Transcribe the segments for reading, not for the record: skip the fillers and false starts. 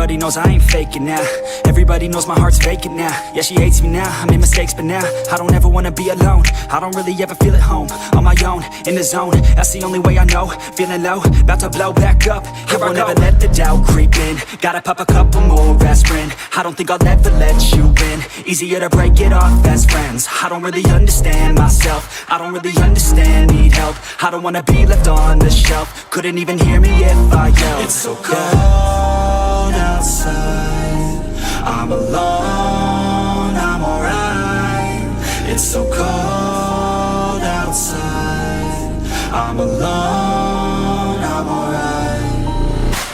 everybody knows I ain't faking now. Everybody knows my heart's vacant now. Yeah, she hates me now, I made mistakes, but now I don't ever wanna be alone. I don't really ever feel at home, on my own, in the zone. That's the only way I know, feeling low, about to blow back up. Here I won't ever let the doubt creep in. Gotta pop a couple more aspirin. I don't think I'll ever let you in. Easier to break it off as friends. I don't really understand myself, I don't really understand, need help. I don't wanna be left on the shelf. Couldn't even hear me if I yelled. It's so cold outside, I'm alone, I'm alright. It's so cold outside, I'm alone, I'm alright.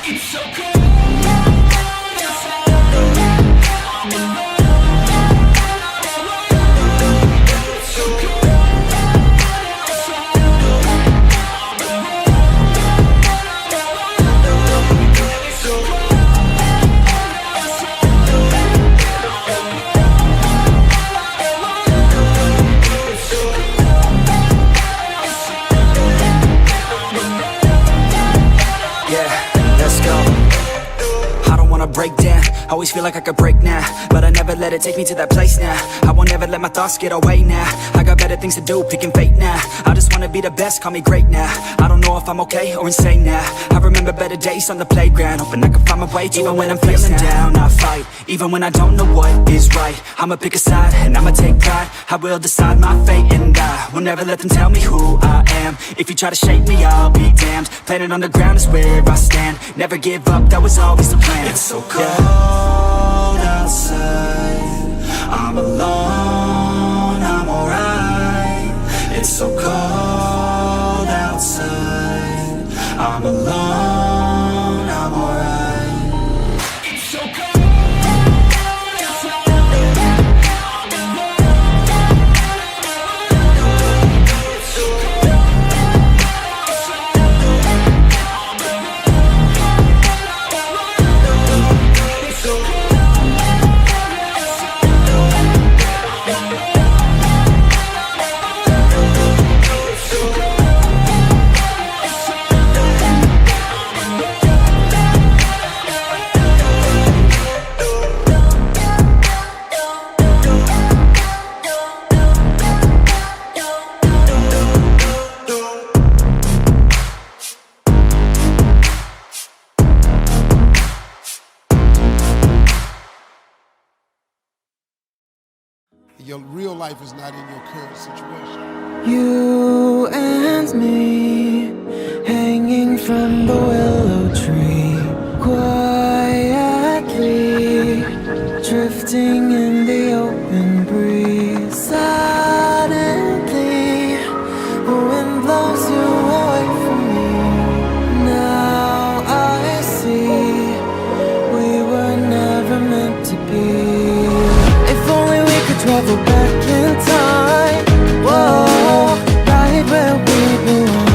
It's so cold. Break down, always feel like I could break now, but I never let it take me to that place now. I won't ever let my thoughts get away now. I got better things to do, picking fate now. I just wanna be the best, call me great now. I don't know if I'm okay or insane now. I remember better days on the playground, hoping I can find my way to even when I'm feeling down. I fight, even when I don't know what is right. I'ma pick a side, and I'ma take pride. I will decide my fate, and I will never let them tell me who I am. If you try to shake me, I'll be damned. Planet on the ground is where I stand. Never give up, that was always the plan. It's so cold outside, I'm alone, I'm alright. It's so cold outside, I'm alone, I'm alright. It's so cold. Your real life is not in your current situation. You and me, hanging from the willow tree, quietly drifting in the open breeze. Suddenly, the wind blows you away from me. Now I see we were never meant to be. Travel back in time, whoa, right where we belong.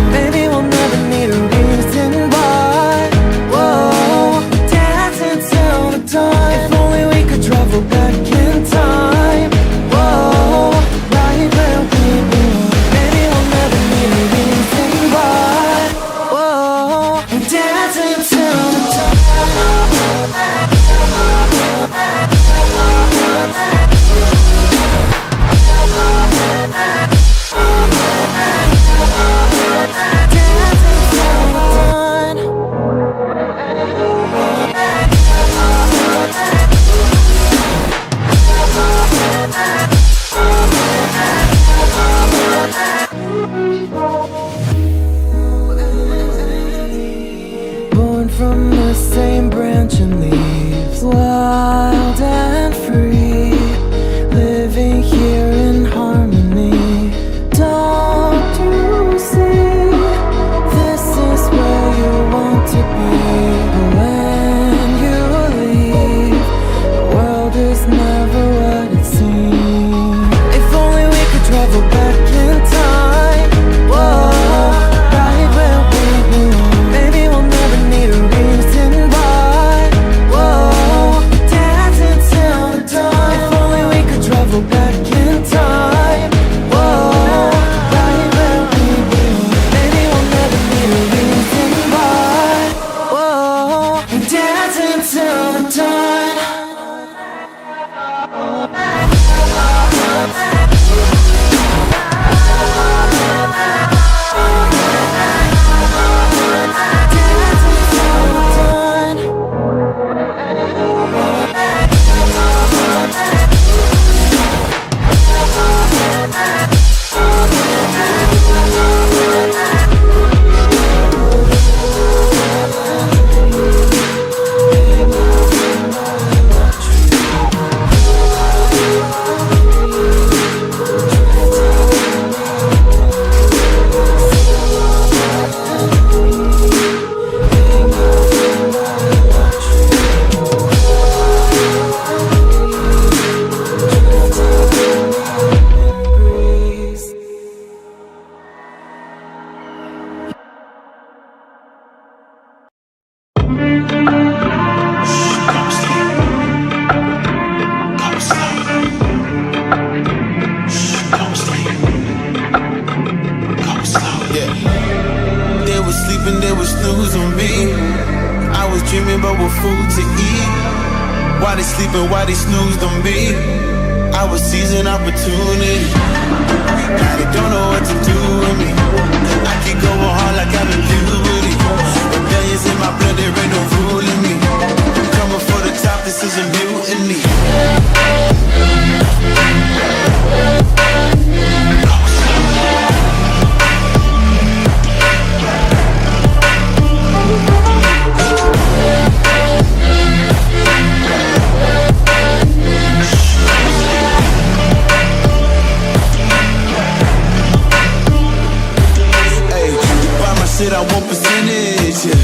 food to eat. Why they sleeping, why they snoozed on me? I was seizing opportunity. Now they don't know what to do with me. I keep going hard like I'm in puberty. Rebellions in my blood, there ain't no ruling me. Coming for the top, this is a mutiny. Shit, I want percentage, yeah.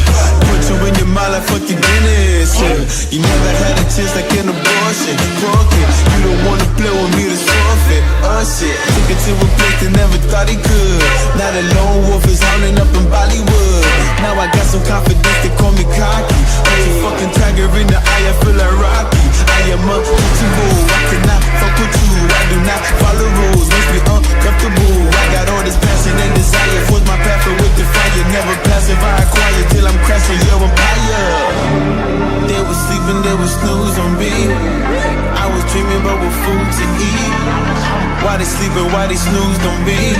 Put you in your mind like fucking Guinness, yeah. You never had a chance like an abortion. Broken, you don't wanna play with me to forfeit. Shit, took it to a place they never thought he could. Now the lone wolf is howling up in Bollywood. Now I got some confidence, they call me cocky. Like a fucking tiger in the eye, I feel like Rocky. I am untouchable, I cannot fuck with you. I do not follow rules, makes me uncomfortable. I got all this passion and desire, force my path with the fire. Never passive, I acquire till I'm crashing your empire. They was sleeping, they was snooze on me. I was dreaming about what food to eat. Why they sleeping, why they snoozed on me?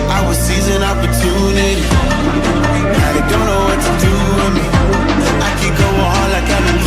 I was seizing opportunity. Now they don't know what to do with me. I keep going hard like I'm in